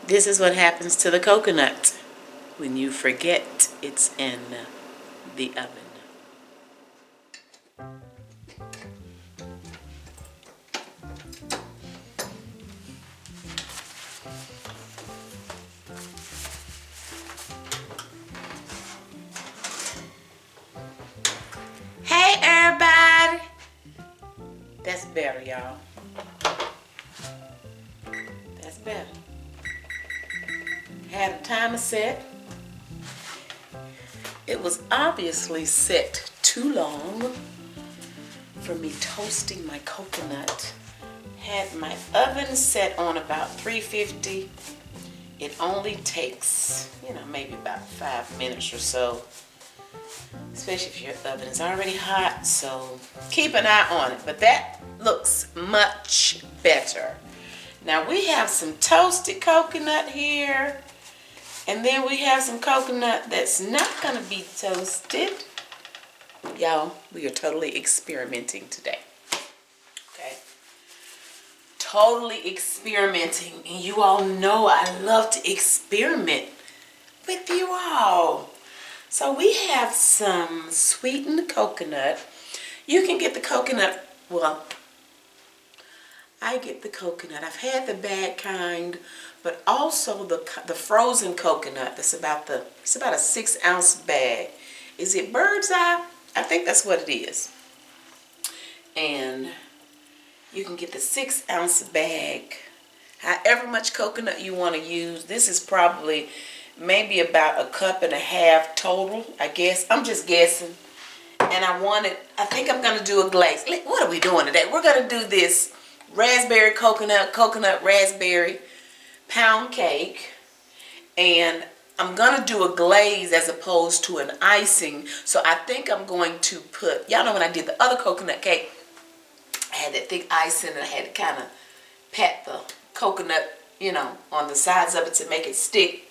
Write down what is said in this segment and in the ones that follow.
This is what happens to the coconut when you forget it's in the oven. Hey everybody! That's better, y'all. That's better. Had a timer set. It was obviously set too long for me toasting my coconut. Had my oven set on about 350. It only takes, maybe about 5 minutes or so. Especially if your oven is already hot, so keep an eye on it. But that looks much better. Now we have some toasted coconut here. And then we have some coconut that's not going to be toasted. Y'all, we are totally experimenting today. Okay? Totally experimenting. And you all know I love to experiment with you all. So we have some sweetened coconut. You can get the coconut, well, I get the coconut. I've had the bad kind, but also the frozen coconut. It's about a 6-ounce bag. Is it Bird's Eye? I think that's what it is. And you can get the 6-ounce bag. However much coconut you want to use. This is probably maybe about 1.5 cups total, I guess. I'm just guessing. And I think I'm going to do a glaze. What are we doing today? We're going to do this raspberry coconut raspberry pound cake, and I'm gonna do a glaze as opposed to an icing. So I think I'm going to put, y'all know when I did the other coconut cake, I had that thick icing and I had to kind of pat the coconut, on the sides of it to make it stick.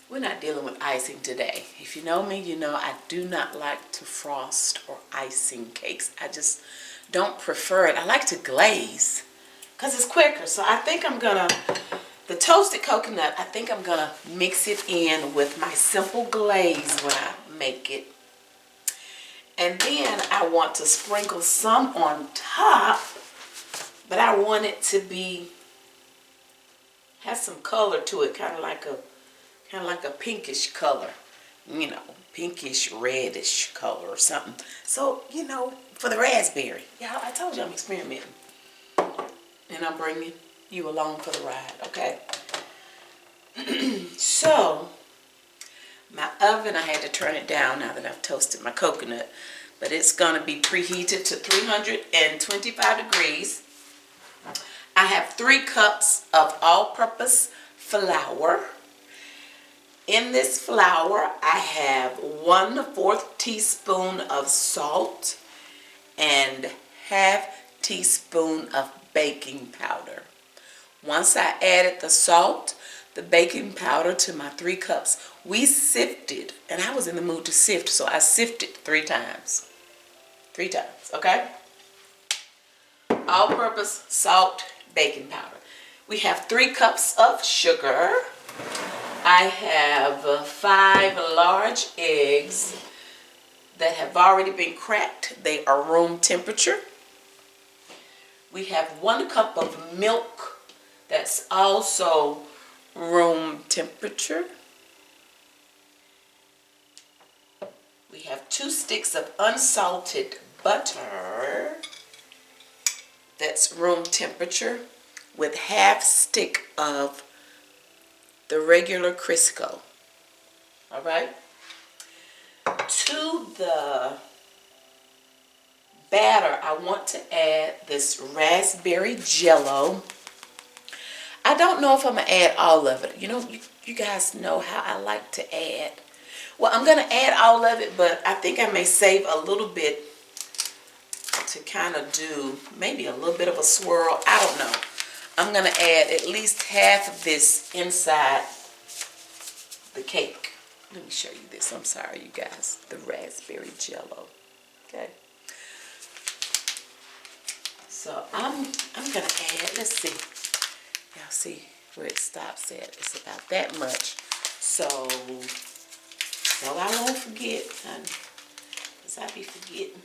We're not dealing with icing today. If you know me, you know I do not like to frost or icing cakes. I just don't prefer it. I like to glaze because it's quicker. So I think I'm gonna, the toasted coconut, I think I'm gonna mix it in with my simple glaze when I make it. And then I want to sprinkle some on top, but I want it to have some color to it, kind of like a pinkish color, pinkish reddish color or something. So, for the raspberry. Y'all, I told you I'm experimenting. And I'm bringing you along for the ride, okay? So, my oven, I had to turn it down now that I've toasted my coconut. But it's going to be preheated to 325 degrees. I have 3 cups of all-purpose flour. In this flour, I have 1/4 teaspoon of salt and ½ teaspoon of baking powder. Once I added the salt, the baking powder to my 3 cups, we sifted, and I was in the mood to sift, so I sifted 3 times. 3 times, okay? All-purpose salt, baking powder. We have 3 cups of sugar. I have 5 large eggs that have already been cracked. They are room temperature. We have 1 cup of milk that's also room temperature. We have 2 sticks of unsalted butter that's room temperature with ½ stick of the regular Crisco. All right. To the batter, I want to add this raspberry JellO. I don't know if I'm going to add all of it. You guys know how I like to add. Well, I'm going to add all of it, but I think I may save a little bit to kind of do maybe a little bit of a swirl. I don't know. I'm going to add at least half of this inside the cake. Let me show you this. I'm sorry, you guys. The raspberry JellO. Okay. So I'm going to add, let's see. Y'all see, where it stops at. It's about that much. So I won't forget, honey, because I be forgetting.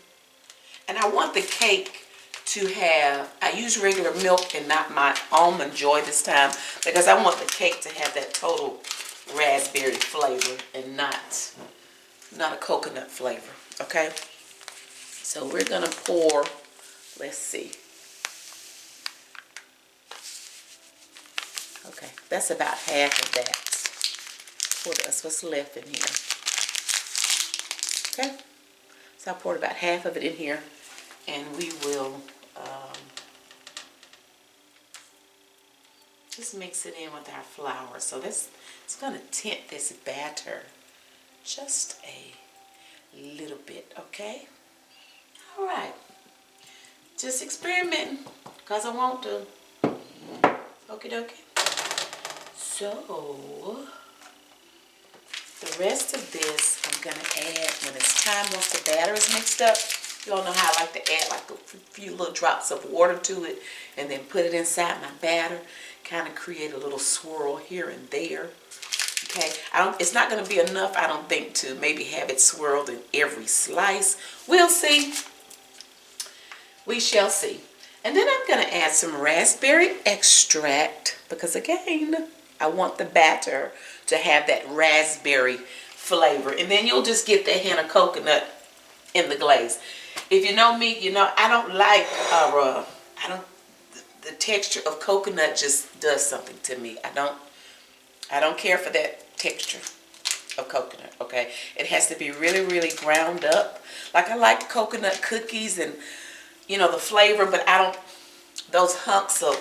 And I want the cake to have, I use regular milk and not my almond joy this time, because I want the cake to have that total raspberry flavor and not a coconut flavor, okay? So we're gonna pour, let's see. Okay, that's about half of that. That's what's left in here. Okay, so I poured about half of it in here, and we will just mix it in with our flour. So it's going to tint this batter just a little bit, okay? All right, just experimenting because I want to. Okie dokie. So the rest of this I'm going to add when it's time, once the batter is mixed up. You all know how I like to add like a few little drops of water to it and then put it inside my batter. Kind of create a little swirl here and there. Okay, it's not going to be enough, I don't think, to maybe have it swirled in every slice. We'll see. We shall see. And then I'm going to add some raspberry extract because, again, I want the batter to have that raspberry flavor. And then you'll just get that hint of coconut in the glaze. If you know me, you know I don't like, the texture of coconut just does something to me. I don't care for that texture of coconut, okay? It has to be really, really ground up. Like I like coconut cookies and, you know, the flavor, but I don't, those hunks of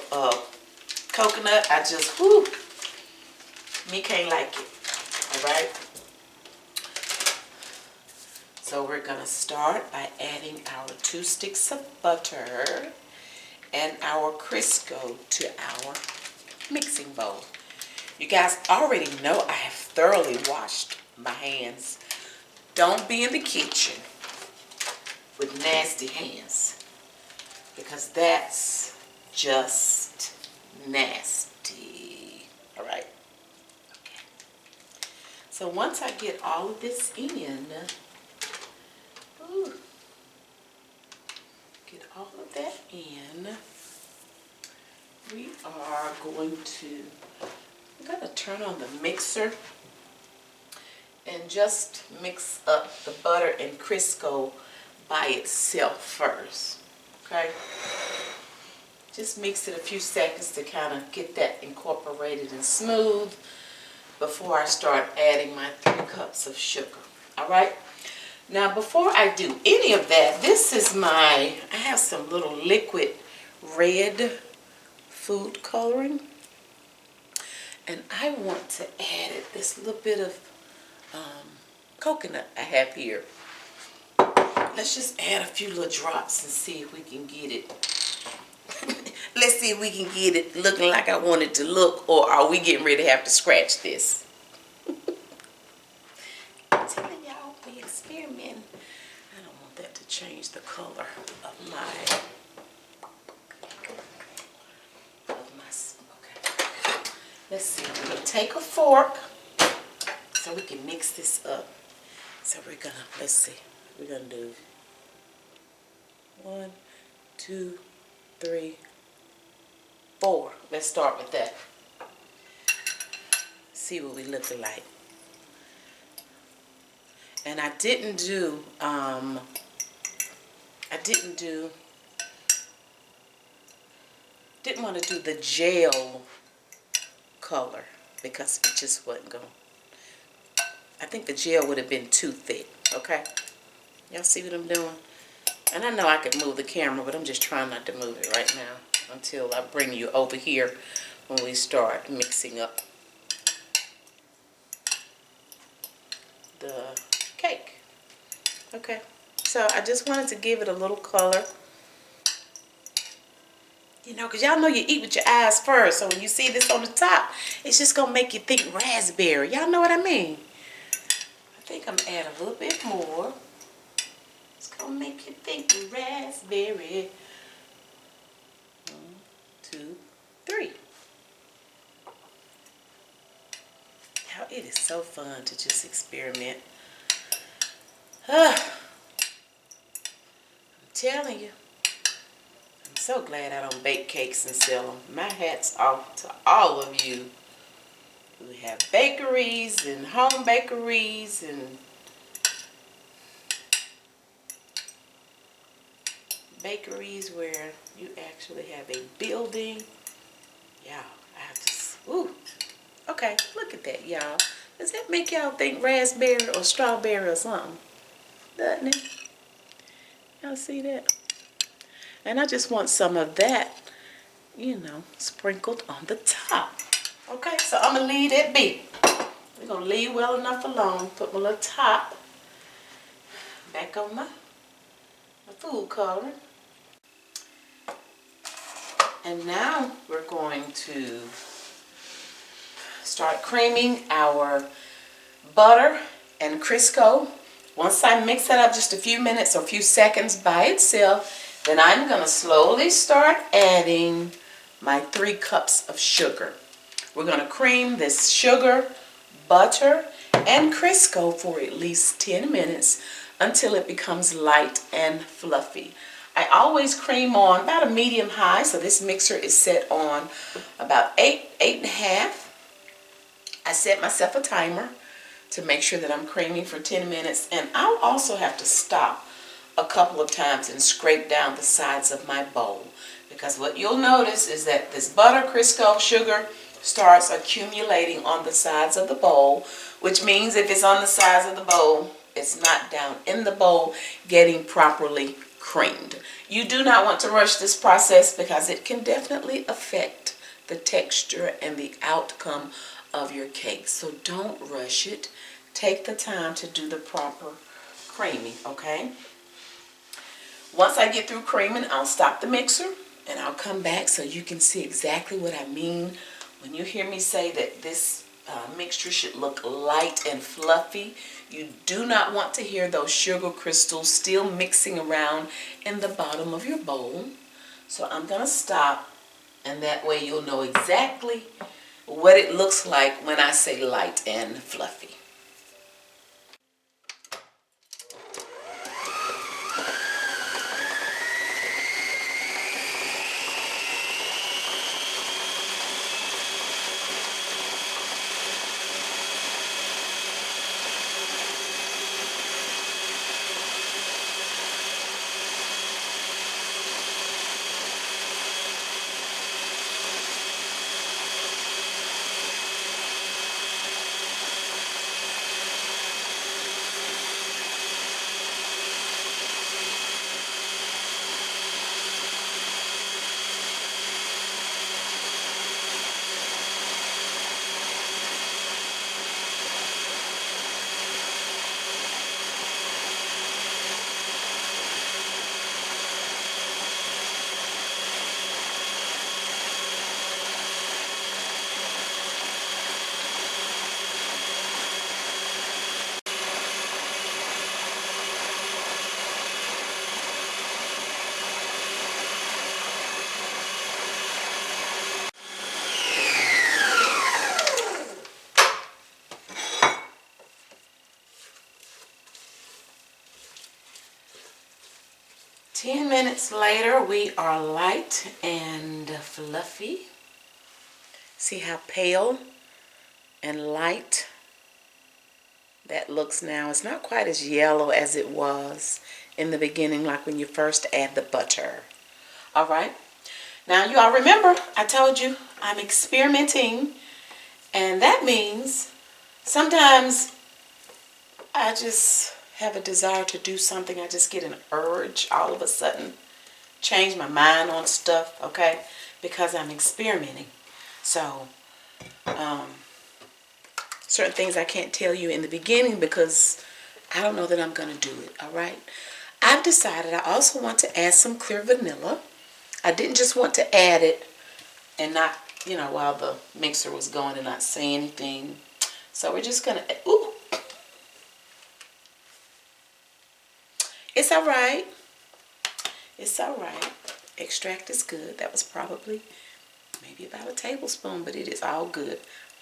coconut, I just, whoo, me can't like it, all right? So we're gonna start by adding our 2 sticks of butter and our Crisco to our mixing bowl. You guys already know I have thoroughly washed my hands. Don't be in the kitchen with nasty hands, because that's just nasty. All right. Okay. So once I get all of this in, get all of that in, we are going to, I'm going to turn on the mixer and just mix up the butter and Crisco by itself first, okay? Just mix it a few seconds to kind of get that incorporated and smooth before I start adding my 3 cups of sugar, all right? Now, before I do any of that, this is I have some little liquid red food coloring. And I want to add this little bit of coconut I have here. Let's just add a few little drops and see if we can get it. Let's see if we can get it looking like I want it to look, or are we getting ready to have to scratch this? I'm telling y'all, we experimenting. I don't want that to change the color of my okay. Let's see. We're gonna take a fork so we can mix this up. So we're gonna, let's see. We're gonna do 1, 2, 3, 4. Let's start with that. See what we looking like. And I didn't want to do the gel color because it just wasn't going. I think the gel would have been too thick, okay? Y'all see what I'm doing? And I know I could move the camera, but I'm just trying not to move it right now until I bring you over here when we start mixing up the cake. Okay, so I just wanted to give it a little color. You know, because y'all know you eat with your eyes first. So when you see this on the top, it's just going to make you think raspberry. Y'all know what I mean? I think I'm going to add a little bit more. It's going to make you think raspberry. 1, 2, 3. so fun to just experiment. I'm telling you. I'm so glad I don't bake cakes and sell them. My hat's off to all of you who have bakeries and home bakeries and bakeries where you actually have a building. Y'all, I have to, ooh. Okay, look at that, y'all. Does that make y'all think raspberry or strawberry or something? Doesn't it? Y'all see that? And I just want some of that, you know, sprinkled on the top. Okay, so I'm going to leave that be. We're going to leave well enough alone. Put my little top back on my food coloring. And now we're going to start creaming our butter and Crisco. Once I mix that up just a few minutes or a few seconds by itself, then I'm going to slowly start adding my 3 cups of sugar. We're going to cream this sugar, butter, and Crisco for at least 10 minutes until it becomes light and fluffy. I always cream on about a medium high, so this mixer is set on about 8.5. I set myself a timer to make sure that I'm creaming for 10 minutes, and I'll also have to stop a couple of times and scrape down the sides of my bowl, because what you'll notice is that this butter, Crisco, sugar starts accumulating on the sides of the bowl, which means if it's on the sides of the bowl, it's not down in the bowl getting properly creamed. You do not want to rush this process because it can definitely affect the texture and the outcome of your cake. So don't rush it. Take the time to do the proper creaming, okay? Once I get through creaming, I'll stop the mixer and I'll come back so you can see exactly what I mean when you hear me say that this mixture should look light and fluffy. You do not want to hear those sugar crystals still mixing around in the bottom of your bowl. So I'm going to stop, and that way you'll know exactly what it looks like when I say light and fluffy. Ten minutes later, we are light and fluffy. See how pale and light that looks now. It's not quite as yellow as it was in the beginning, like when you first add the butter. All right. Now, you all remember, I told you I'm experimenting, and that means sometimes I just have a desire to do something. I just get an urge all of a sudden, change my mind on stuff, okay, because I'm experimenting. So certain things I can't tell you in the beginning because I don't know that I'm going to do it, all right? I've decided I also want to add some clear vanilla. I didn't just want to add it and not, you know, while the mixer was going and not say anything. So we're just going to, ooh. It's all right. It's all right. Extract is good. That was probably maybe about a tablespoon, but it is all good.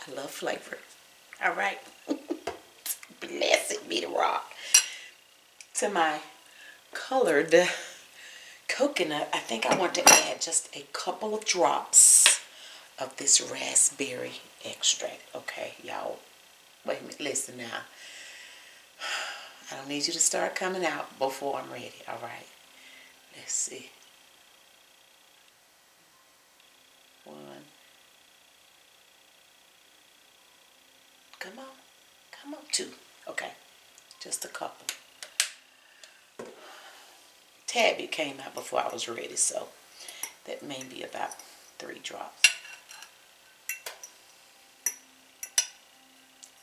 I love flavor. All right. Blessed be the rock. To my colored coconut, I think I want to add just a couple of drops of this raspberry extract. Okay, y'all. Wait a minute. Listen now. I don't need you to start coming out before I'm ready. All right. Let's see. 1. Come on. Come on. 2. Okay. Just a couple. Tad bit came out before I was ready, so that may be about 3 drops.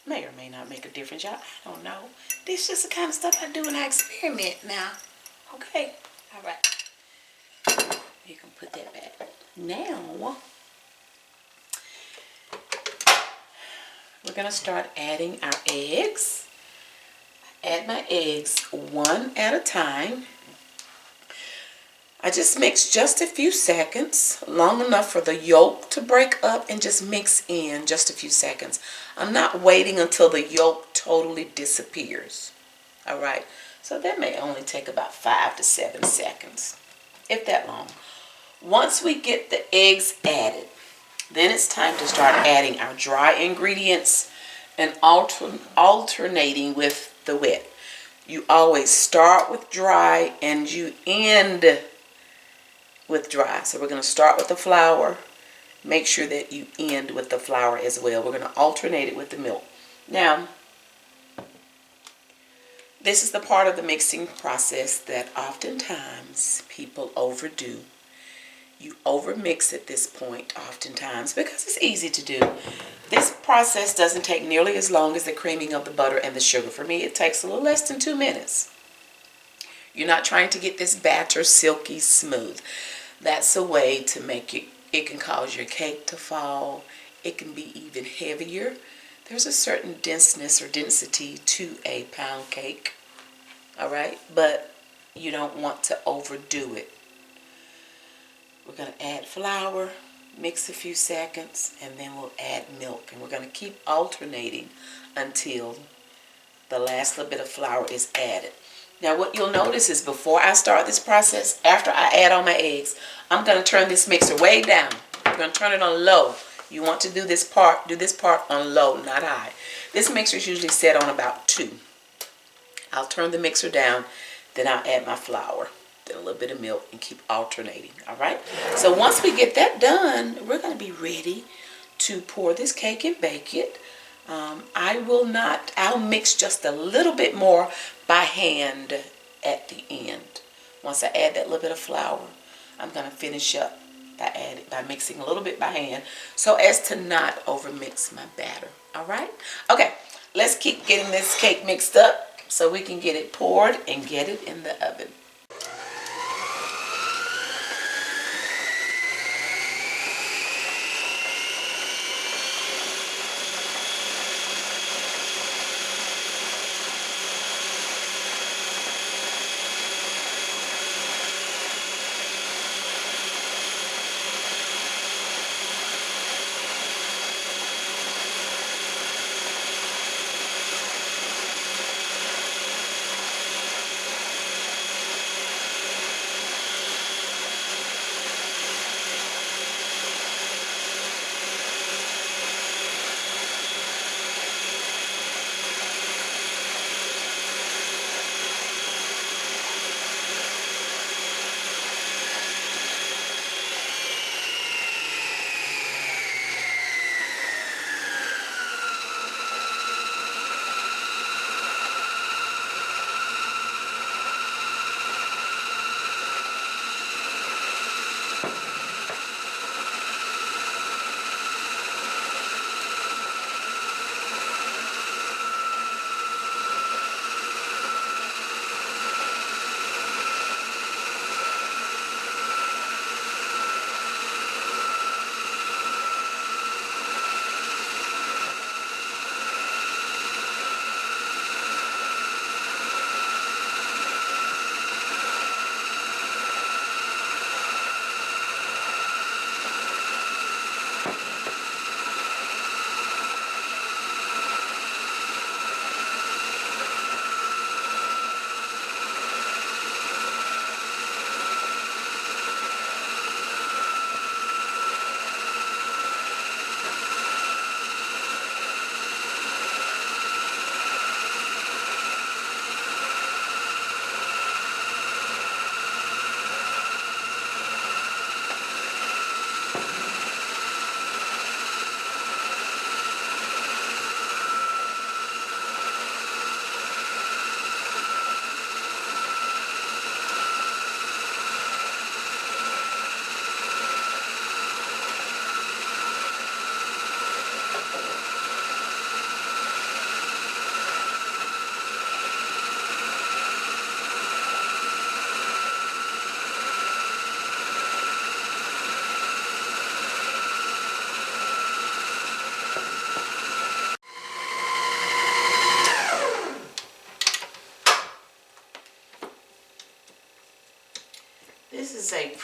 May or may not make a difference, y'all. I don't know. This is just the kind of stuff I do when I experiment now. Okay. All right. You can put that back. Now, we're going to start adding our eggs. Add my eggs one at a time. I just mix just a few seconds, long enough for the yolk to break up and just mix in just a few seconds. I'm not waiting until the yolk totally disappears. All right, so that may only take about 5 to 7 seconds, if that long. Once we get the eggs added, then it's time to start adding our dry ingredients and alternating with the wet. You always start with dry and you end with dry. So we're going to start with the flour. Make sure that you end with the flour as well. We're going to alternate it with the milk. Now, this is the part of the mixing process that oftentimes people overdo. You overmix at this point oftentimes because it's easy to do. This process doesn't take nearly as long as the creaming of the butter and the sugar. For me, it takes a little less than 2 minutes. You're not trying to get this batter silky smooth. That's a way to make it. It can cause your cake to fall. It can be even heavier. There's a certain denseness or density to a pound cake. All right, but you don't want to overdo it. We're going to add flour, mix a few seconds, and then we'll add milk. And we're going to keep alternating until the last little bit of flour is added. Now what you'll notice is before I start this process, after I add all my eggs, I'm going to turn this mixer way down. I'm going to turn it on low. You want to do this part on low, not high. This mixer is usually set on about 2. I'll turn the mixer down, then I'll add my flour, then a little bit of milk, and keep alternating. All right? So once we get that done, we're going to be ready to pour this cake and bake it. I'll mix just a little bit more by hand at the end. Once I add that little bit of flour, I'm going to finish up by mixing a little bit by hand so as to not overmix my batter. All right? Okay, let's keep getting this cake mixed up so we can get it poured and get it in the oven.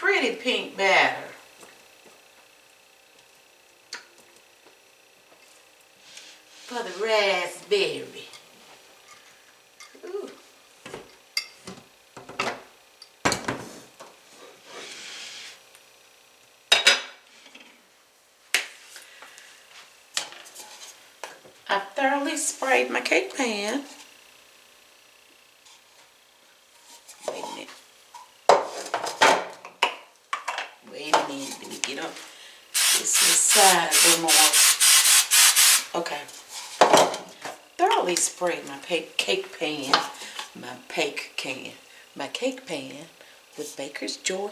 pretty pink batter. For the raspberry. Ooh. I've thoroughly sprayed my cake pan. Wait a minute. Wait a minute. Let me get up this side a little more. Okay. Thoroughly sprayed my cake pan. My cake pan with Baker's Joy.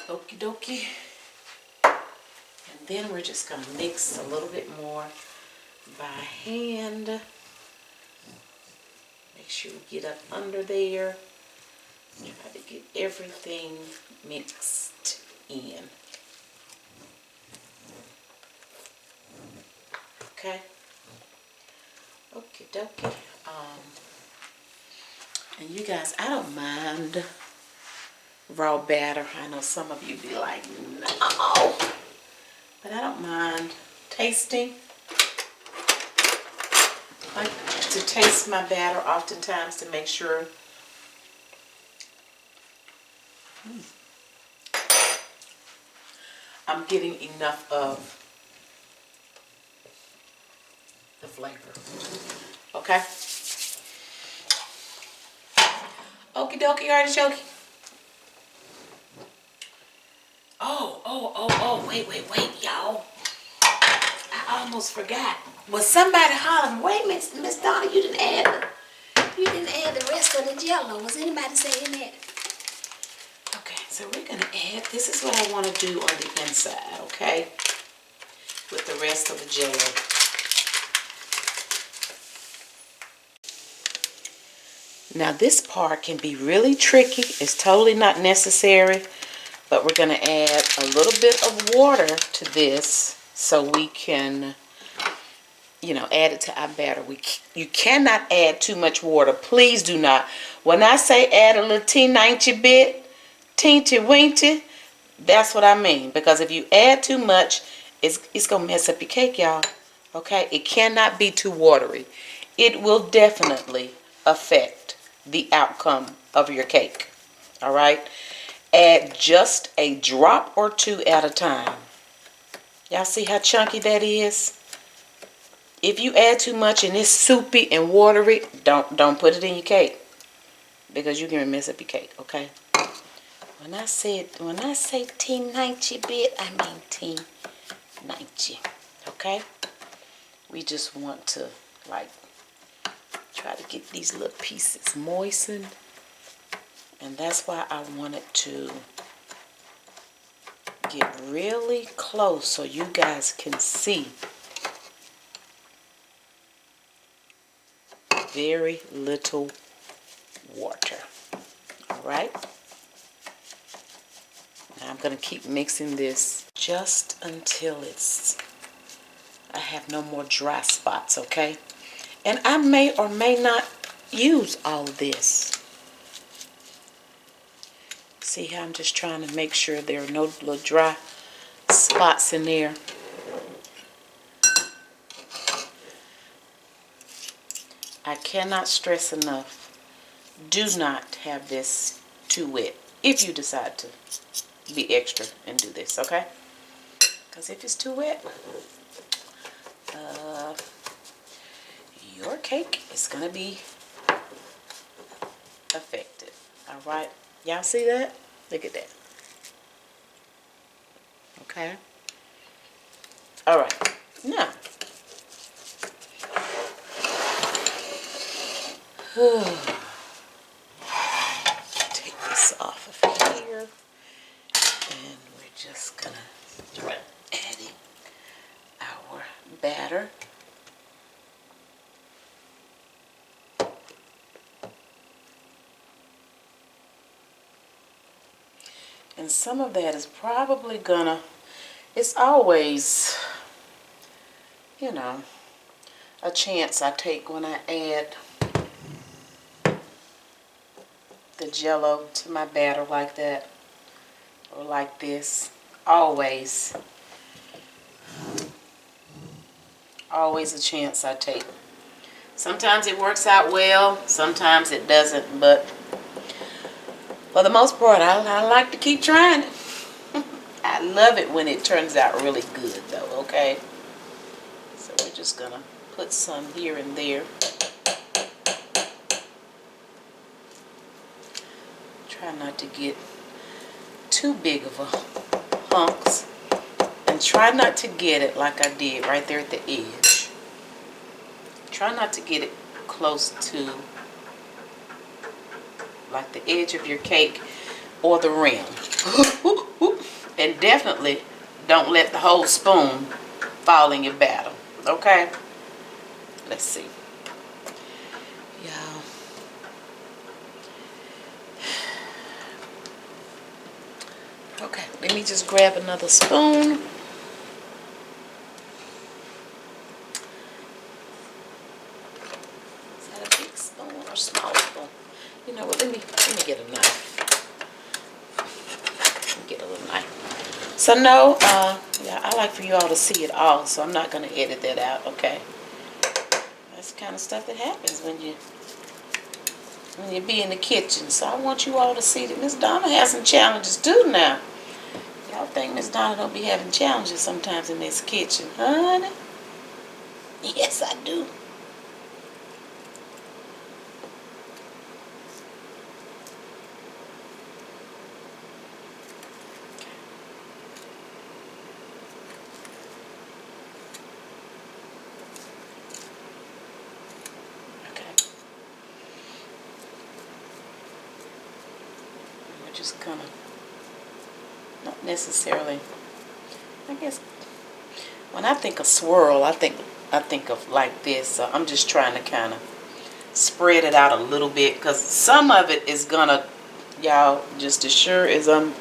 Okie dokie. And then we're just going to mix a little bit more by hand. Make sure we get up under there. Try to get everything mixed in. Okay. Okie dokie. And you guys, I don't mind raw batter. I know some of you be like, no. But I don't mind tasting. I like to taste my batter oftentimes to make sure I'm getting enough of the flavor. Okay? Okie dokie, artichoke. Wait, y'all. I almost forgot. Was somebody hollering, wait, Miss Donna, you didn't add the rest of the JellO. Was anybody saying that? Okay, so we're gonna add, this is what I want to do on the inside, okay? With the rest of the JellO. Now this part can be really tricky. It's totally not necessary, but we're going to add a little bit of water to this so we can, you know, add it to our batter. You cannot add too much water. Please do not. When I say add a little teeny bit, teeny weeny, that's what I mean. Because if you add too much, it's going to mess up your cake, y'all. Okay? It cannot be too watery. It will definitely affect the outcome of your cake. All right? Add just a drop or two at a time. Y'all see how chunky that is? If you add too much and it's soupy and watery, don't put it in your cake, because you're gonna mess up your cake. Okay? When I say teeny bit, I mean teeny. Okay? We just want to like try to get these little pieces moistened. And that's why I wanted to get really close so you guys can see. Very little water. Alright? Now I'm going to keep mixing this just until I have no more dry spots, okay? And I may or may not use all of this. See how I'm just trying to make sure there are no little dry spots in there. I cannot stress enough, do not have this too wet if you decide to be extra and do this, okay? Because if it's too wet, your cake is going to be affected. Alright? Y'all see that? Look at that. Okay? Alright. Now, take this off of here. And we're just going to start adding our batter. And some of that is probably gonna, it's always, you know, a chance I take when I add the JellO to my batter like that, or like this. Always a chance I take. Sometimes it works out well, sometimes it doesn't, but for the most part, I like to keep trying it. I love it when it turns out really good though, okay? So we're just gonna put some here and there. Try not to get too big of a hunks. And try not to get it like I did right there at the edge. Try not to get it close to like the edge of your cake or the rim. And definitely don't let the whole spoon fall in your batter. Okay? Let's see. Y'all. Okay, let me just grab another spoon. Is that a big spoon or small spoon? You know what, let me get a knife. Get a little knife. So no, yeah, I like for you all to see it all, so I'm not going to edit that out, okay? That's the kind of stuff that happens when you be in the kitchen. So I want you all to see that Miss Donna has some challenges too now. Y'all think Miss Donna don't be having challenges sometimes in this kitchen, honey? Yes, I do. Just kind of, not necessarily, I guess when I think of swirl, I think of like this. So I'm just trying to kind of spread it out a little bit, because some of it is gonna, y'all, just as sure as I'm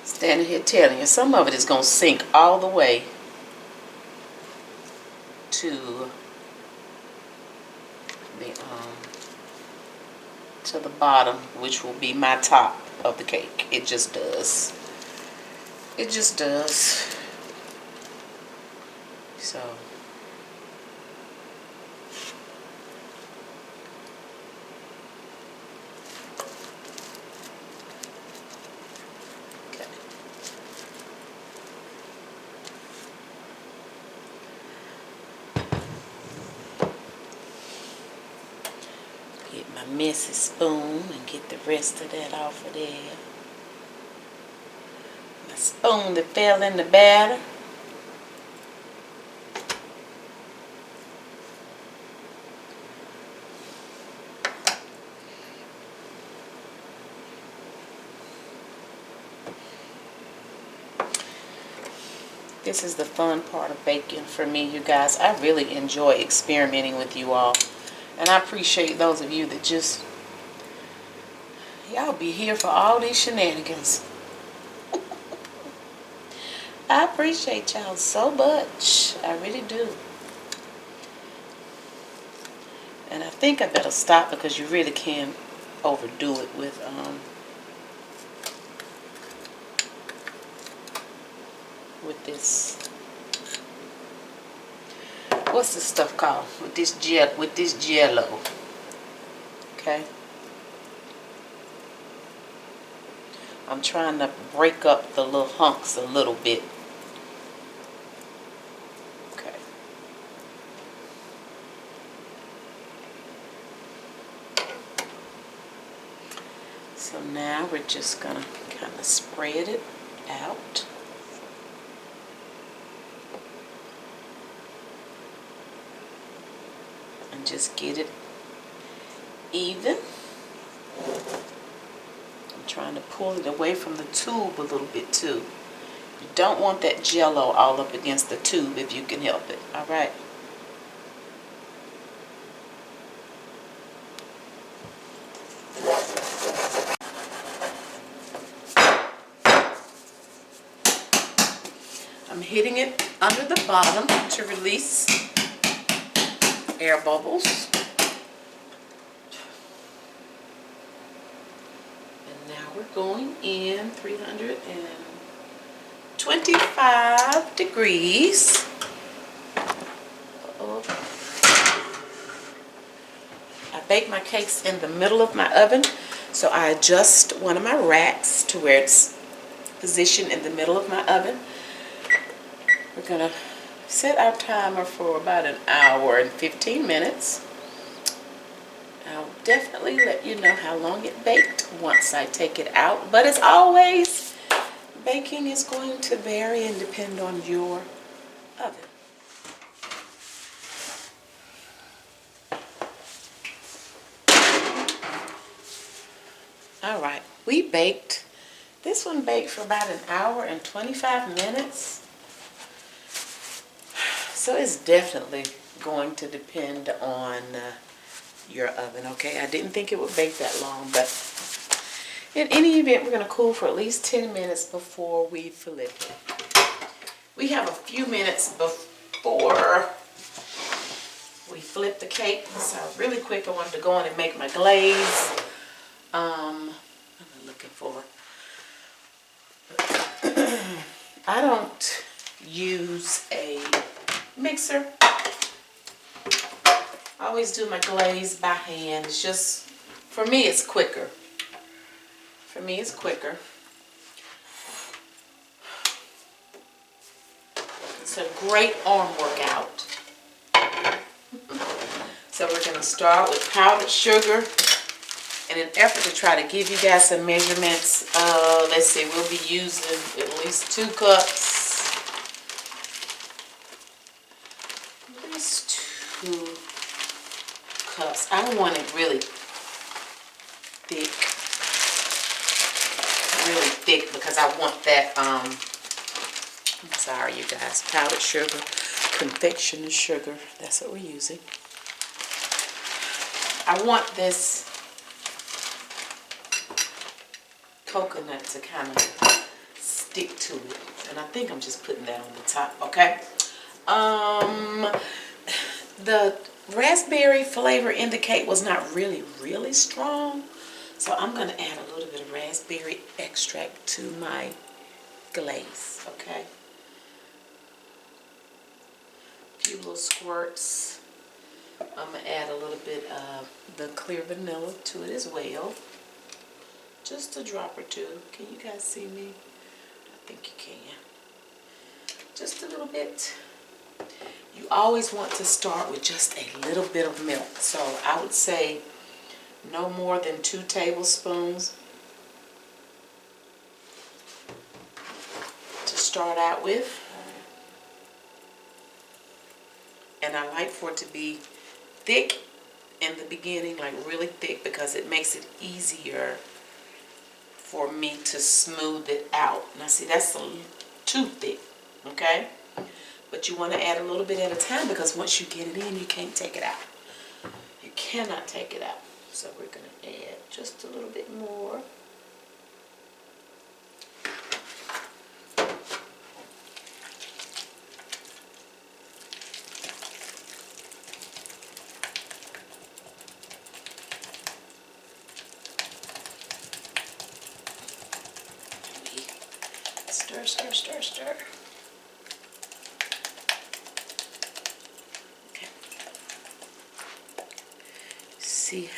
standing here telling you, some of it is gonna sink all the way to the bottom, which will be my top of the cake. It just does. It just does. So okay. Get my messy spoon and get the rest of that off of there. My spoon that fell in the batter. This is the fun part of baking for me, you guys. I really enjoy experimenting with you all. And I appreciate those of you that just, y'all be here for all these shenanigans. I appreciate y'all so much. I really do. And I think I better stop, because you really can overdo it with this. What's this stuff called? With this JellO. Okay. I'm trying to break up the little hunks a little bit. Okay. So now we're just gonna kind of spread it out. And just get it even. I'm trying to pull it away from the tube a little bit too. You don't want that JellO all up against the tube if you can help it. All right. I'm hitting it under the bottom to release air bubbles. And now we're going in 325 degrees. Uh-oh. I bake my cakes in the middle of my oven, so I adjust one of my racks to where it's positioned in the middle of my oven. We're gonna set our timer for about an hour and 15 minutes. I'll definitely let you know how long it baked once I take it out, but as always, baking is going to vary and depend on your oven. All right, this one baked for about an hour and 25 minutes. So it's definitely going to depend on your oven, okay? I didn't think it would bake that long, but in any event, we're going to cool for at least 10 minutes before we flip it. We have a few minutes before we flip the cake, so really quick I wanted to go on and make my glaze. What am I looking for? I don't use a mixer. I always do my glaze by hand. It's just, for me it's quicker. For me it's quicker. It's a great arm workout. So we're going to start with powdered sugar. In an effort to try to give you guys some measurements, let's see, we'll be using at least 2 cups. At least 2 cups. I want it really thick because I want that, I'm sorry you guys, powdered sugar, confectioner sugar, that's what we're using. I want this coconut to kind of stick to it, and I think I'm just putting that on the top, okay? The raspberry flavor in the cake was not really strong, so I'm going to add a little bit of raspberry extract to my glaze, okay? A few little squirts. I'm going to add a little bit of the clear vanilla to it as well. Just a drop or 2. Can you guys see me? I think you can. Just a little bit. You always want to start with just a little bit of milk. So I would say no more than 2 tablespoons to start out with. And I like for it to be thick in the beginning, like really thick, because it makes it easier for me to smooth it out. Now see, that's too thick, okay? But you want to add a little bit at a time, because once you get it in, you can't take it out. You cannot take it out. So we're going to add just a little bit more. Stir, stir, stir, stir. Okay. See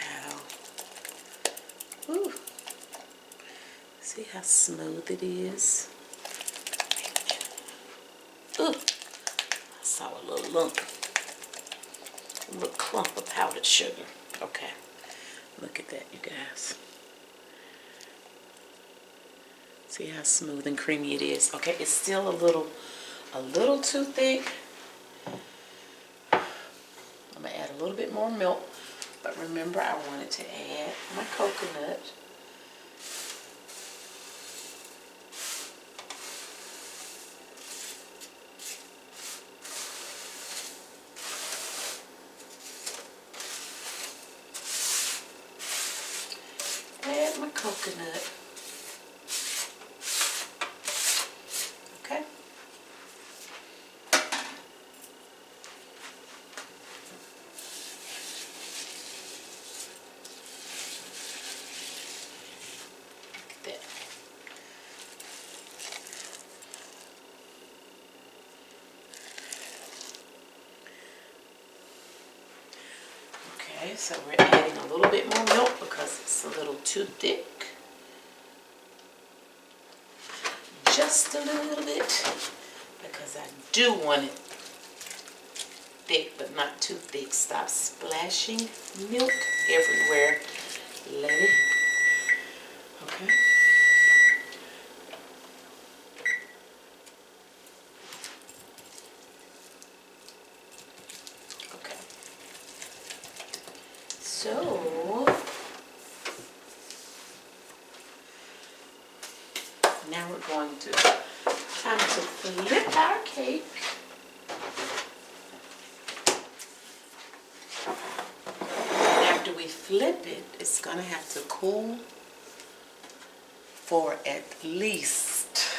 how smooth it is? Ooh, I saw a little lump, a little clump of powdered sugar. Okay, look at that, you guys. See how smooth and creamy it is? Okay, it's still a little too thick. I'm gonna add a little bit more milk, but remember I wanted to add my coconut. Add my coconut. Okay. so we're adding a little bit more milk because it's a little too thick. Just a little bit, because I do want it thick but not too thick. Stop splashing milk everywhere, lady. Okay. Okay. So now we're going to time to flip our cake. After we flip it, it's gonna have to cool for at least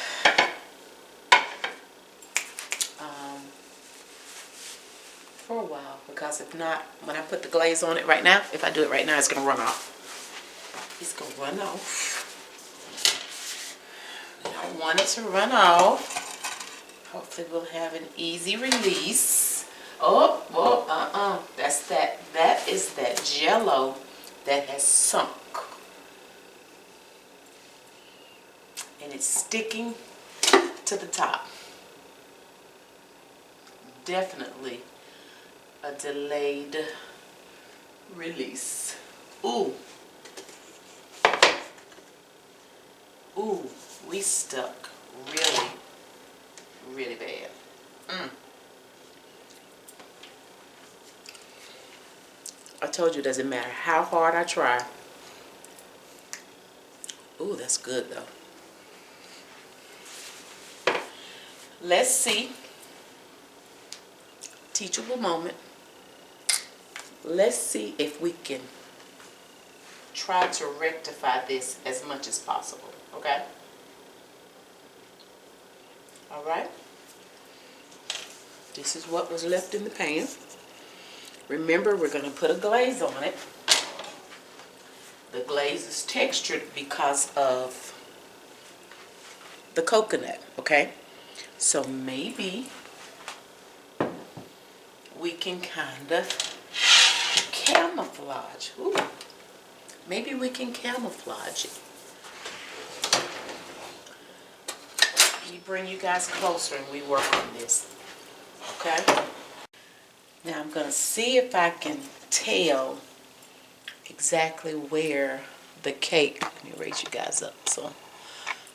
for a while, because if not, when I put the glaze on it right now, if I do it right now, it's gonna run off. It's gonna run off. We don't want it to run off. Hopefully we'll have an easy release. That is that JellO that has sunk. And it's sticking to the top. Definitely a delayed release. Ooh. Ooh, we stuck really, really bad. I told you it doesn't matter how hard I try. Ooh, that's good though. Let's see. Teachable moment. Let's see if we can try to rectify this as much as possible. Okay? Alright? This is what was left in the pan. Remember, we're going to put a glaze on it. The glaze is textured because of the coconut, okay? So maybe we can kind of camouflage. Ooh. Maybe we can camouflage it. Let me bring you guys closer and we work on this, okay? Now I'm going to see if I can tell exactly where the cake, let me raise you guys up. So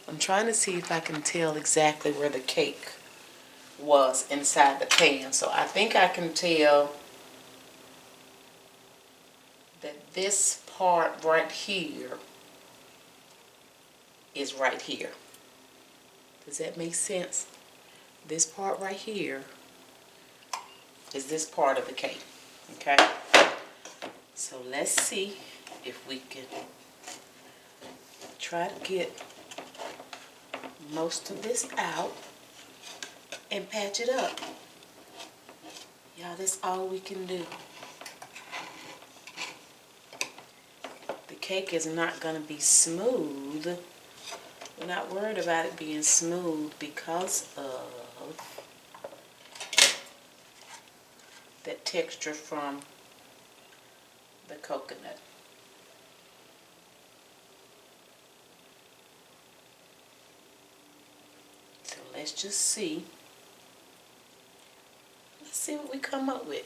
I'm trying to see if I can tell exactly where the cake was inside the pan. So I think I can tell that this part right here is right here. Does that make sense? This part right here is this part of the cake, okay? So let's see if we can try to get most of this out and patch it up. Y'all, that's all we can do. The cake is not going to be smooth. We're not worried about it being smooth because of that texture from the coconut. So let's just see. Let's see what we come up with.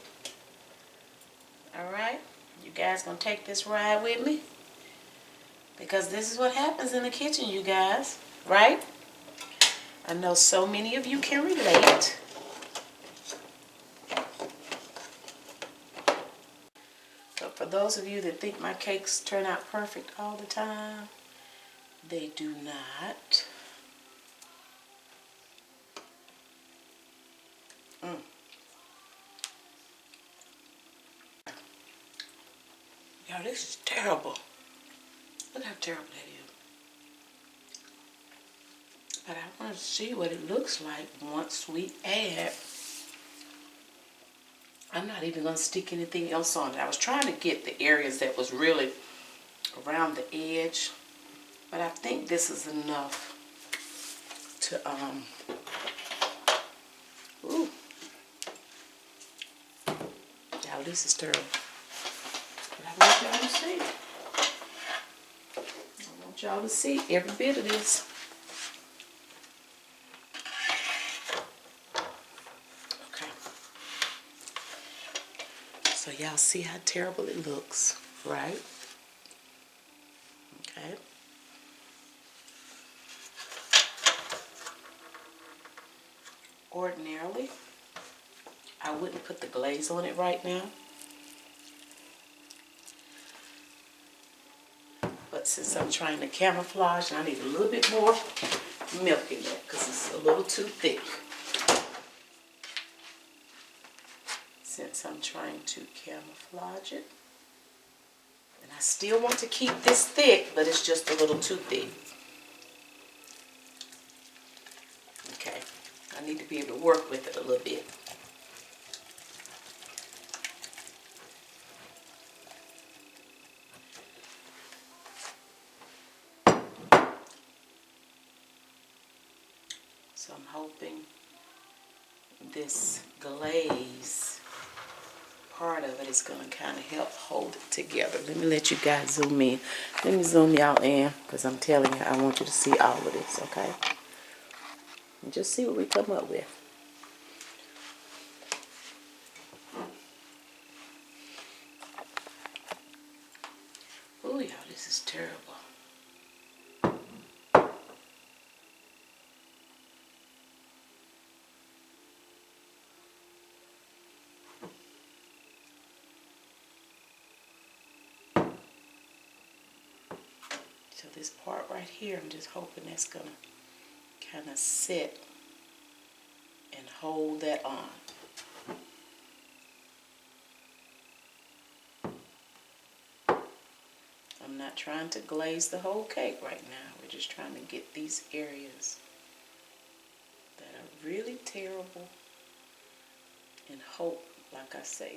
Alright? You guys gonna take this ride with me? Because this is what happens in the kitchen, you guys. Right? I know so many of you can relate. But for those of you that think my cakes turn out perfect all the time, they do not. Y'all, this is terrible. Look how terrible that is. But I want to see what it looks like once we add. I'm not even going to stick anything else on it. I was trying to get the areas that was really around the edge. But I think this is enough to, ooh. Y'all, this is terrible. I want y'all to see. I want y'all to see every bit of this. Okay. So y'all see how terrible it looks, right? Okay. Ordinarily, I wouldn't put the glaze on it right now. But since I'm trying to camouflage, and I need a little bit more milk in there because it's a little too thick. Since I'm trying to camouflage it. And I still want to keep this thick, but it's just a little too thick. Okay. I need to be able to work with it a little bit. So I'm hoping this glaze part of it is going to kind of help hold it together. Let me let you guys zoom in. Let me zoom y'all in because I'm telling you, I want you to see all of this, okay? And just see what we come up with. Oh, y'all, this is terrible. So this part right here, I'm just hoping that's going to kind of sit and hold that on. I'm not trying to glaze the whole cake right now. We're just trying to get these areas that are really terrible and hope, like I say,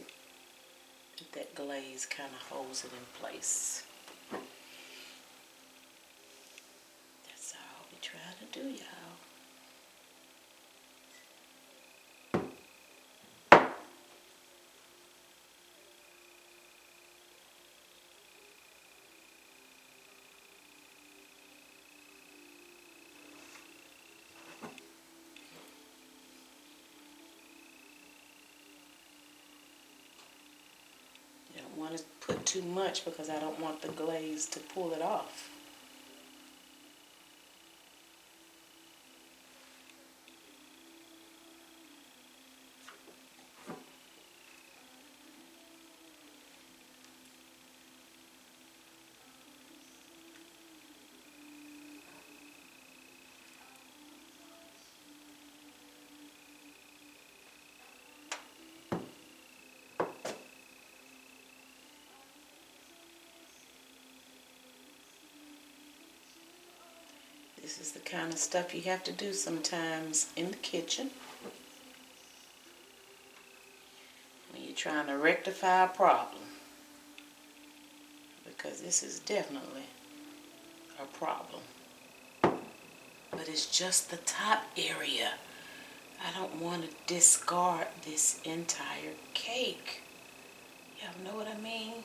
that that glaze kind of holds it in place. That's all we're trying to do, y'all. I don't want to put too much because I don't want the glaze to pull it off. This is the kind of stuff you have to do sometimes in the kitchen when you're trying to rectify a problem, because this is definitely a problem. But it's just the top area. I don't want to discard this entire cake. Y'all know what I mean?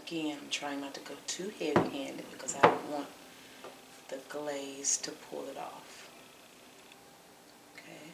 Again, I'm trying not to go too heavy-handed because I don't want the glaze to pull it off. Okay.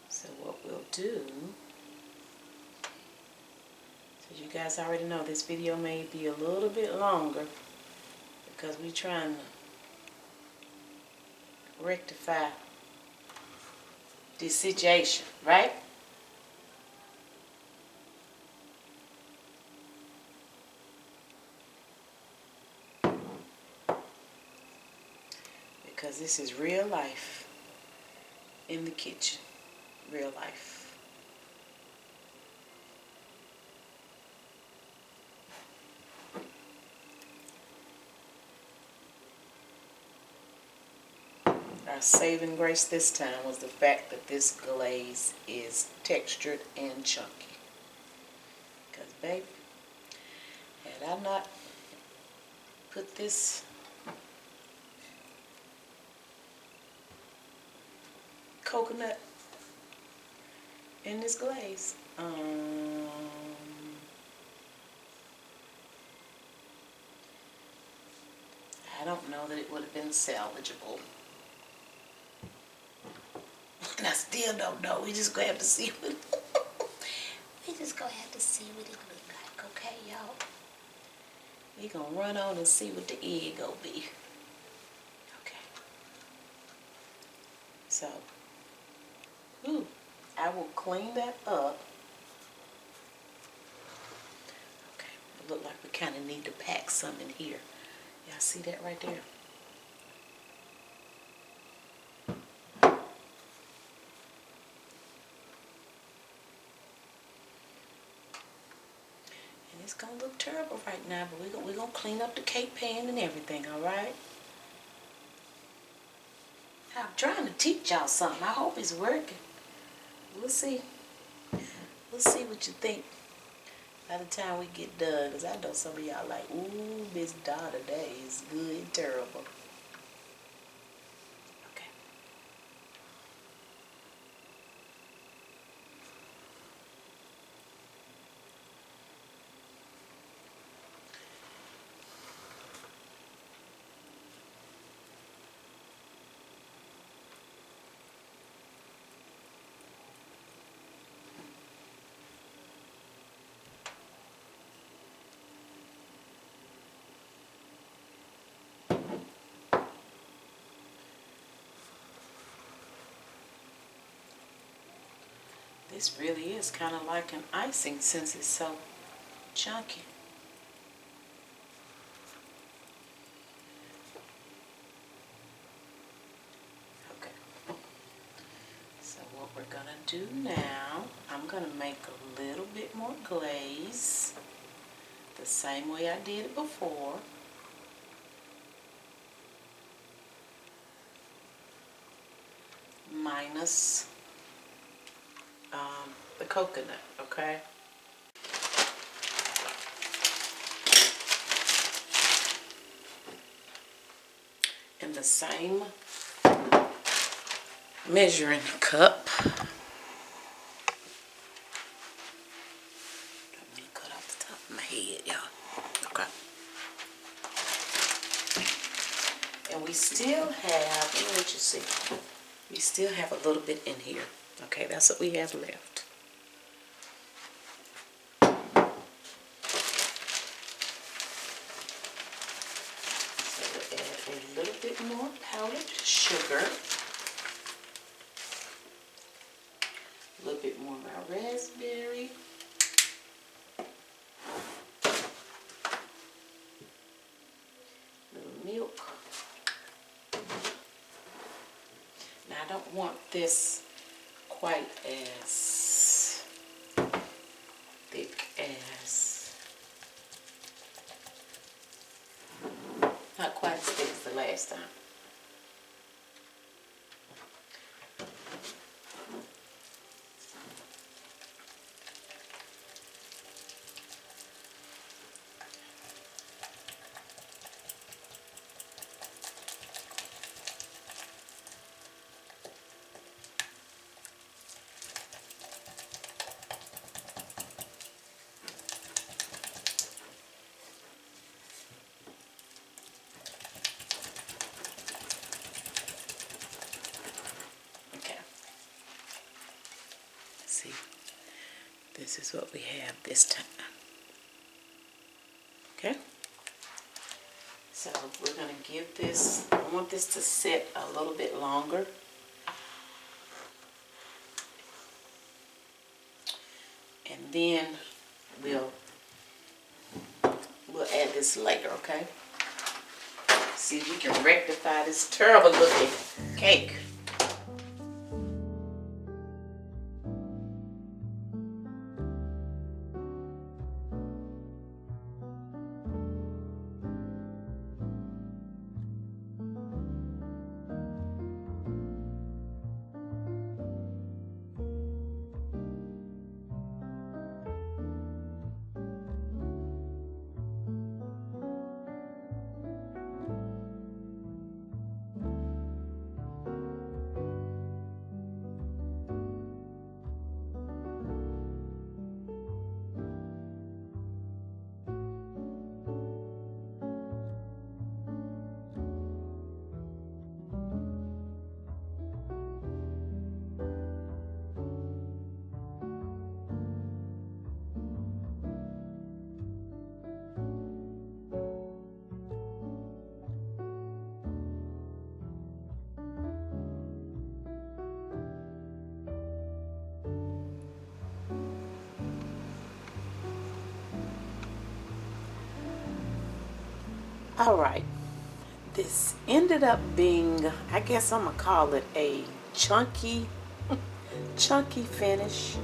So what we'll do, so you guys already know this video may be a little bit longer because we're trying to rectify this situation, right? Because this is real life in the kitchen. Real life. Our saving grace this time was the fact that this glaze is textured and chunky. Because, baby, had I not put this coconut in this glaze, I don't know that it would have been salvageable. And I still don't know. We just gonna have to see what we just gonna have to see what it look like, okay, y'all? We gonna run on and see what the egg gonna be. Okay. So, I will clean that up. Okay, it look like we kind of need to pack some in here. Y'all see that right there? It's gonna look terrible right now, but we're gonna clean up the cake pan and everything, all right? I'm trying to teach y'all something. I hope it's working. We'll see. We'll see what you think by the time we get done, because I know some of y'all like, ooh, Miss Donna, that is good and terrible. Okay. This really is kind of like an icing since it's so chunky. Okay. So what we're going to do now, I'm going to make a little bit more glaze the same way I did it before. Minus the coconut, okay? In the same measuring cup. I'm gonna cut off the top of my head, y'all. Okay. And we still have, let me let you see. We still have a little bit in here. Okay, that's what we have left. A little bit more powdered sugar, a little bit more of our raspberry, a little milk. Now I don't want this quite as thick as, not quite as thick as the last time. See, this is what we have this time. Okay? So we're going to give this, I want this to sit a little bit longer. And then we'll add this later, okay? See if we can rectify this terrible looking cake. All right. This ended up being, I guess I'm gonna call it a chunky finish,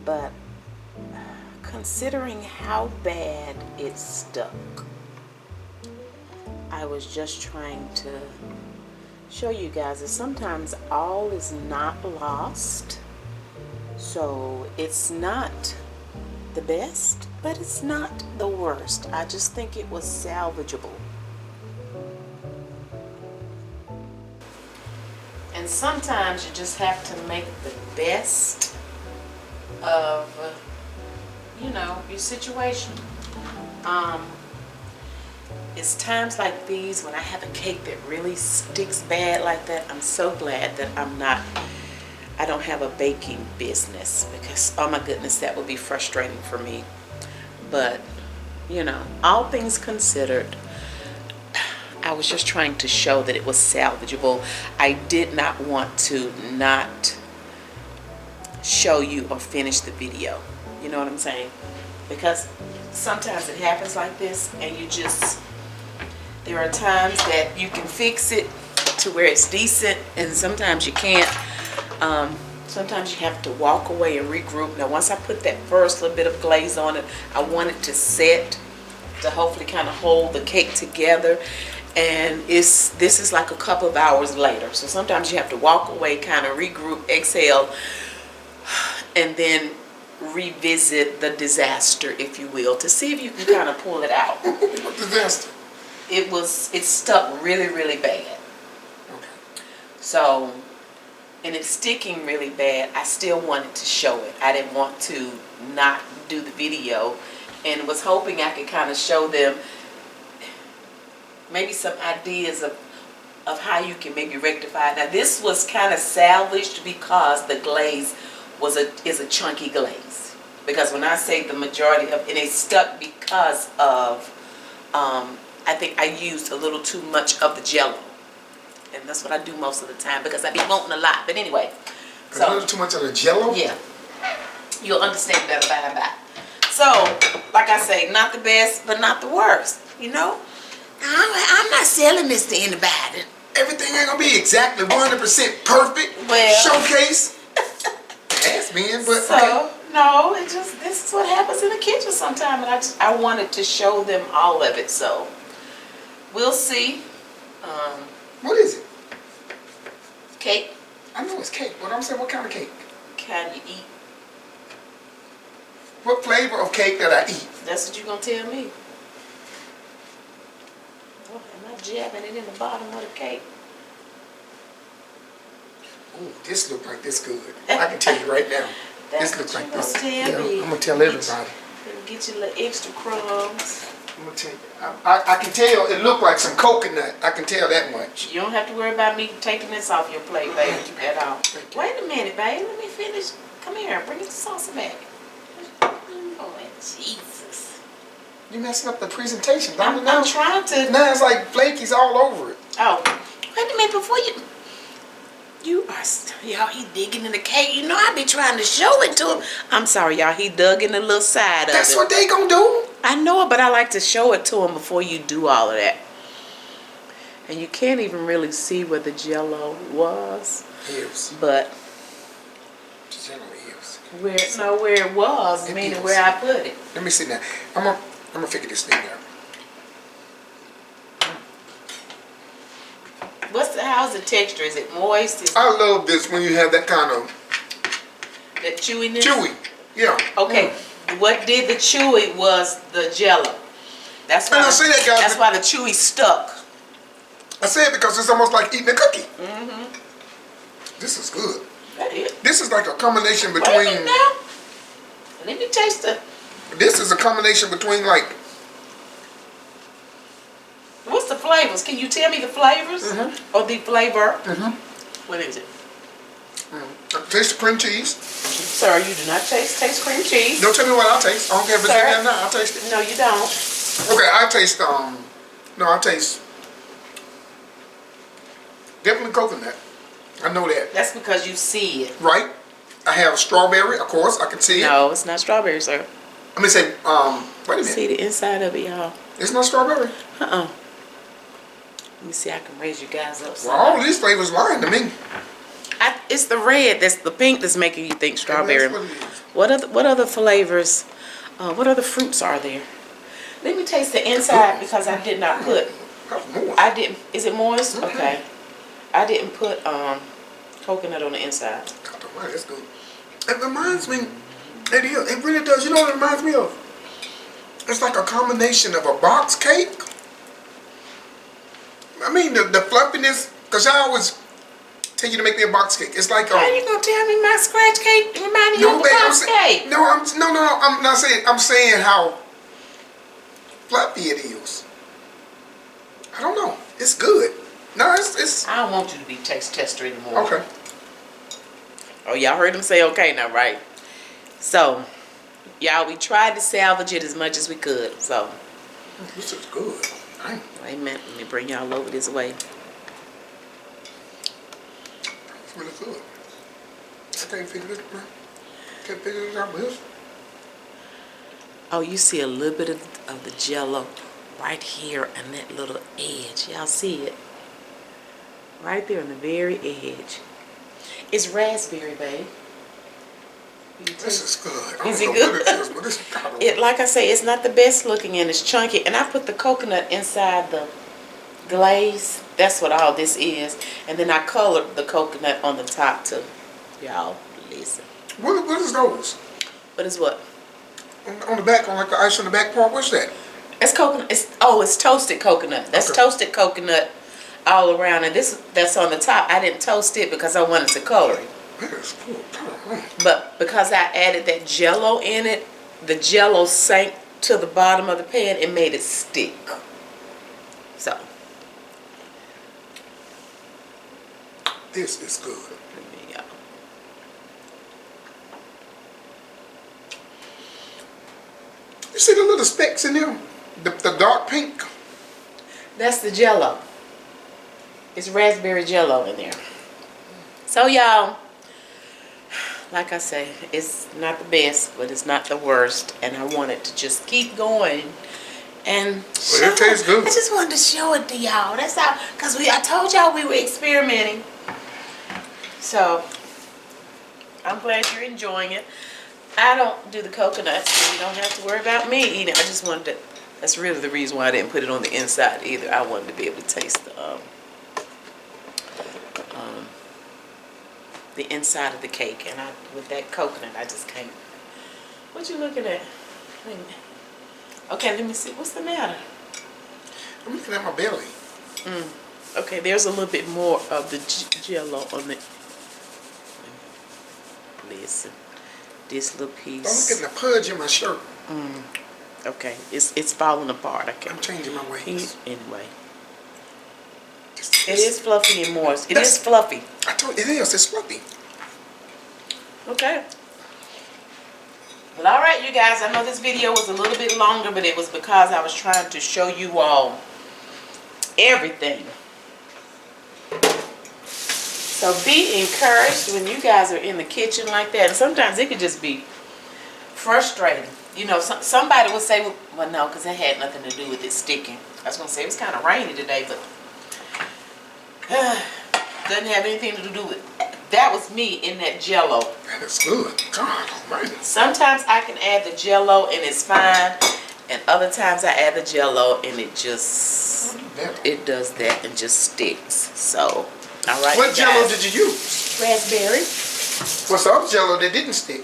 but considering how bad it stuck, I was just trying to show you guys that sometimes all is not lost. So it's not the best, but it's not the worst. I just think it was salvageable. And sometimes you just have to make the best of, you know, your situation. It's times like these when I have a cake that really sticks bad like that. I'm so glad that I don't have a baking business, because oh my goodness, that would be frustrating for me. But you know, all things considered, I was just trying to show that it was salvageable. I did not want to not show you or finish the video. You know what I'm saying? Because sometimes it happens like this, and there are times that you can fix it to where it's decent, and sometimes you can't. Sometimes you have to walk away and regroup. Now, once I put that first little bit of glaze on it, I want it to set to hopefully kind of hold the cake together. And this is like a couple of hours later. So sometimes you have to walk away, kind of regroup, exhale, and then revisit the disaster, if you will, to see if you can kind of pull it out. What disaster? It stuck really, really bad. Okay. So, and it's sticking really bad. I still wanted to show it. I didn't want to not do the video, and was hoping I could kind of show them maybe some ideas of how you can maybe rectify it. Now, this was kind of salvaged because the glaze is a chunky glaze. Because when I say the majority of, and it stuck because of, I think I used a little too much of the JellO. And that's what I do most of the time, because I be wanting a lot. But anyway. So, a little too much of the JellO? Yeah. You'll understand better by and by. So, like I say, not the best, but not the worst. You know? I'm not selling this to anybody. Everything ain't gonna be exactly 100% perfect. Well. Showcase. Ass man, but so, okay. No, this is what happens in the kitchen sometimes, and I wanted to show them all of it. So, we'll see. What is it? Cake. I know it's cake, but I'm saying, what kind of cake? Kind you eat. What flavor of cake that I eat? That's what you're gonna tell me. Oh, am I jabbing it in the bottom of the cake? Ooh, this look like this good. I can tell you right now. This looks like this. Yeah, I'm gonna tell everybody. Get you a little extra crumbs. I'm gonna tell you. I can tell it looked like some coconut. I can tell that much. You don't have to worry about me taking this off your plate, baby, at all. Wait a minute, baby. Let me finish. Come here. Bring the salsa back. Oh, Jesus. You messing up the presentation. I'm trying to. Now it's like flakies all over it. Oh, wait a minute before you. Y'all, he digging in the cake. You know, I be trying to show it to him. I'm sorry, y'all. He dug in the little side of it. That's what they gonna do. I know it, but I like to show it to him before you do all of that. And you can't even really see where the JellO was. Is. But JellO is. where it was, It meaning is. where I put it. Let me see now. I'm gonna figure this thing out. How's the texture? Is it moist? I love this when you have that kind of That chewiness? chewy. Yeah. Okay. What did the chewy was the JellO. That's why. And I say that, guys. That's why the chewy stuck. I say it because it's almost like eating a cookie. Mm-hmm. This is good. That is. This is like a combination Wait a between. minute now. Let me taste it. This is a combination between like. What's the flavors? Can you tell me the flavors? Mm-hmm. Or the flavor? Mm-hmm. What is it? Taste the cream cheese. Sir, you do not taste cream cheese. Don't tell me what I'll taste. I don't care if it's in there or not. I'll taste it. No, you don't. Okay, I taste I taste definitely coconut. I know that. That's because you see it. Right? I have strawberry, of course. I can see it. No, it's not strawberry, sir. I'm gonna say, wait a minute. See the inside of it, y'all. It's not strawberry. Let me see. I can raise you guys up. Well, all of these flavors lying to me. It's the red. That's the pink that's making you think strawberry. That's what it is. What other flavors? What other fruits are there? Let me taste the inside because I did not put. I didn't. Is it moist? Okay. I didn't put coconut on the inside. God, that's good. It reminds me. It is. It really does. You know what it reminds me of? It's like a combination of a box cake. I mean the fluffiness, because I always tell you to make me a box cake. It's like How you gonna tell me my scratch cake reminding you of a box cake? No, I'm not saying. I'm saying how fluffy it is. I don't know. It's good. No, it's. I don't want you to be taste tester anymore. Okay. Oh, y'all heard him say okay now, right? So, y'all, we tried to salvage it as much as we could. So, this is good. wait a minute. Let me bring y'all over this way. It's really good. I can't figure this out. Can't figure this out with this. Oh, you see a little bit of the JellO right here on that little edge. Y'all see it? Right there on the very edge. It's raspberry, babe. This is good. I Is don't it know good? what it is, but it's kind of... Like I say, it's not the best looking and it's chunky. And I put the coconut inside the glaze. That's what all this is. And then I colored the coconut on the top too. Y'all, listen. What is those? What is what? On the back, on like the ice on the back part, what's that? It's coconut. It's toasted coconut. That's Okay. toasted coconut all around. And that's on the top. I didn't toast it because I wanted to color it. That is good. But because I added that JellO in it, the JellO sank to the bottom of the pan and made it stick. So. This is good. Let me, You see the little specks in there? The dark pink? that's the JellO. It's raspberry JellO in there. So y'all, like I say, it's not the best, but it's not the worst. And I wanted to just keep going. And Well, it tastes good. I just wanted to show it to y'all. That's how, because I told y'all we were experimenting. So, I'm glad you're enjoying it. I don't do the coconuts, so you don't have to worry about me eating it. I just wanted to, that's really the reason why I didn't put it on the inside either. I wanted to be able to taste the inside of the cake. And with that coconut, I just can't. What you looking at? Wait a minute. Okay, let me see. What's the matter? I'm looking at my belly. Okay, there's a little bit more of the JellO on it. Listen, this little I'm piece. looking at the pudge in my shirt. Okay, it's falling apart. I can't. I'm changing my ways. Anyway, it is fluffy and moist. It is fluffy. I told you, it is. It's fluffy. Okay. But all right, you guys. I know this video was a little bit longer, but it was because I was trying to show you all everything. So be encouraged when you guys are in the kitchen like that. And sometimes it could just be frustrating. You know, somebody would say, well, no, because it had nothing to do with it sticking. I was going to say, it was kind of rainy today, but doesn't have anything to do with it. That was me in that JellO. That is good. God almighty. Sometimes I can add the JellO and it's fine. And other times I add the JellO and it just, it does that and just sticks. So, all right. What JellO did you use? Raspberry. What's the other JellO that didn't stick?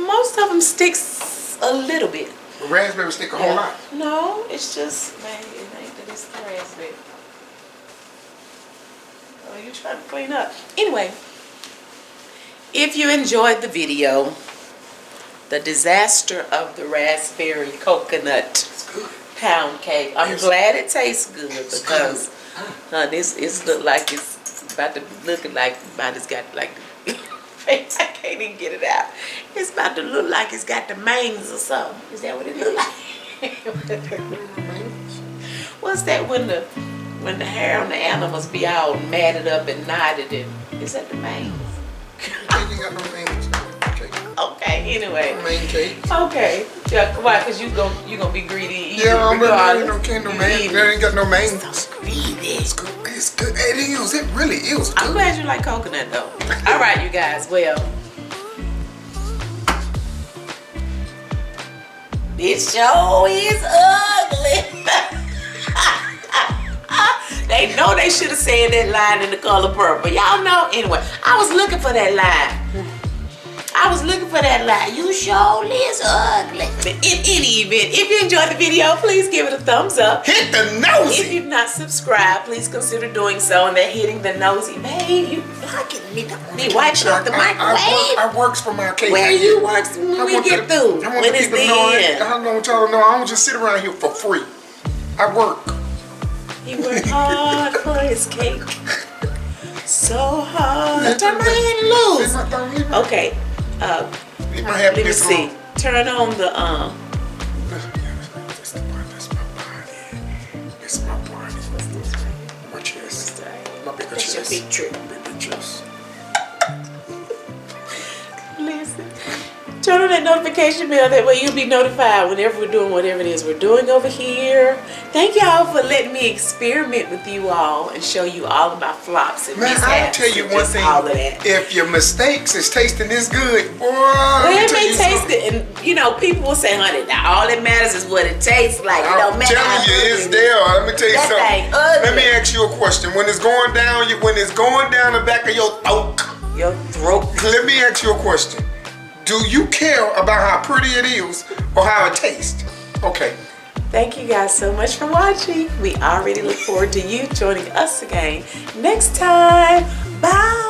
Most of them sticks a little bit. The raspberry stick a whole lot. No, it's just, man, it ain't that it's the raspberry. Oh, you trying to clean up. Anyway, if you enjoyed the video, the disaster of the raspberry coconut pound cake. I'm glad it tastes good because this look like it's about to look like it's got like I can't even get it out. It's about to look like it's got the mange or something. Is that what it look like? What's that when the hair on the animals be all matted up and knotted and is that the mange? You got no mange. Okay. Anyway. Main cake. Okay. Yeah, why? Because you gonna be greedy. Yeah, I'm regardless. no can't no main. There ain't got no main. So greedy. It's good. It's good. It is. It really is good. I'm glad you like coconut though. All right, you guys. Well, this show is ugly. They know they should have said that line in the color purple. Y'all know. Anyway, I was looking for that line. You surely is ugly. But in any event, if you enjoyed the video, please give it a thumbs up. Hit the nosy. If you've not subscribed, please consider doing so. And then hitting the nosy. Babe, you fucking need to be wiping off the microwave. I works for my cake. Where you work when we get through? I want When the it's people to know. the end. I don't want y'all to know. I don't just sit around here for free. I work. He worked hard for his cake. So hard. Turn my hand Leave my loose. thumb, leave my- Okay. leave my Let me happiness see. alone. Turn on the That's the part. That's my body. It's my body. My chest. My bigger That's your chest. big trick. Bigger chest. Listen. Turn on that notification bell. That way you'll be notified whenever we're doing whatever it is we're doing over here. Thank y'all for letting me experiment with you all and show you all of my flops and Man, mishaps. I'll tell you and one just thing. all of that. If your mistakes is tasting this good, boy, Well, let me it tell may you taste something. good, and you know, people will say, honey, now all that matters is what it tastes like. It I'm don't matter telling how you, ugly it's it is. there. Let me tell you That something. thing ugly. Let me ask you a question. When it's going down, the back of your throat, Your throat. let me ask you a question. Do you care about how pretty it is or how it tastes? Okay. Thank you guys so much for watching. We already look forward to you joining us again next time. Bye.